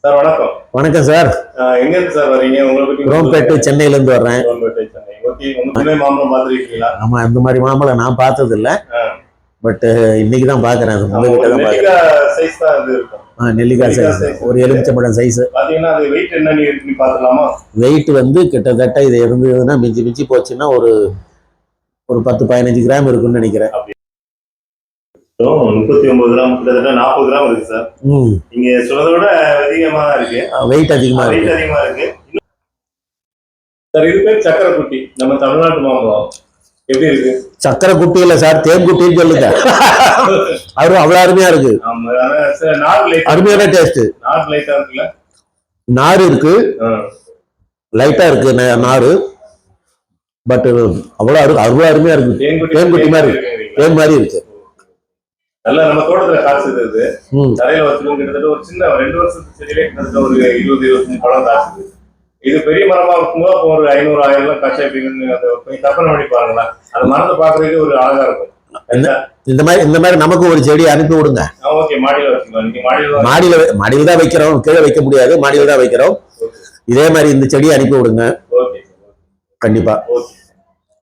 Sir வணக்கம். வணக்கம் sir. எங்க இருந்து சார் வரீங்க? உங்களை பத்தி குரோம்பேட்டு சென்னையில இருந்து வர்றேன். குரோம்பேட்டை சென்னை. ஓகே, உங்க மாம்பழம் பார்த்துருக்கீங்களா? ஆமா, இந்த மாதிரி மாம்பழம் நான் பார்த்தது இல்ல. பட் இன்னைக்கு தான் பாக்குறேன். அது உங்ககிட்ட தான் பாக்குறேன். சைஸ் தான் அது இருக்கும். நெல்லிக்காய் சைஸ், ஒரு எலுமிச்சம்பழம் சைஸ். பாத்தீங்கன்னா அது வெயிட் என்ன இருக்குன்னு பாத்துலாமா? வெயிட் வந்து கிட்டத்தட்ட இது இருந்ததுன்னா மிஞ்சி மிஞ்சி போச்சுன்னா ஒரு 10-15 கிராம் இருக்குன்னு நினைக்கிறேன். 39 கிராம், கிட்டத்தட்ட 40 கிராம் இருக்கு சார். நீங்க சொன்னதை விட அதிகமா இருக்கு. வெயிட் அதிகமா இருக்கு. சார் இது பேர் சக்கரை குட்டி, நம்ம தமிழ்நாட்டு மாம்பழம். எப்படி இருக்கு? சக்கரை குட்டி இல்ல சார், தேன் குட்டின்னு சொல்லுங்க. அவரு அவ்வளவு அருமையா இருக்கு. அருமையான டேஸ்ட். லைட்டா இருக்குல்ல? நாறு இருக்கு, லைட்டா இருக்கு நாறு. பட் அவ்வளவு அருமையா இருக்கு. தேன் குட்டி மாதிரி தேன் மாதிரி இருக்கு. நல்லா நம்ம தோட்டத்துல காய்ச்சது. தரையில வச்சிருக்கோம். கிட்டத்தட்ட ஒரு சின்ன 2 வருஷத்துக்கு செடியிலே கிட்டத்தட்ட ஒரு 20-25 பழம் காய்ச்சது. இது பெரிய மரமா இருக்கும்போது அப்போ ஒரு 500-1000 காய்ச்சா எப்படின்னு கற்பனை பண்ணி பாருங்களேன். அந்த மரத்தை பாக்குறதுக்கு ஒரு அழகா இருக்கும். இந்த மாதிரி நமக்கு ஒரு செடி அனுப்பி விடுங்க. ஓகே, மாடியில வச்சுக்கலாம். நீங்க மாடியில தான் வைக்கிறோம், கீழே வைக்க முடியாது, மாடியில தான் வைக்கிறோம். இதே மாதிரி இந்த செடியை அனுப்பி விடுங்க. ஓகே கண்டிப்பா. ஓகே.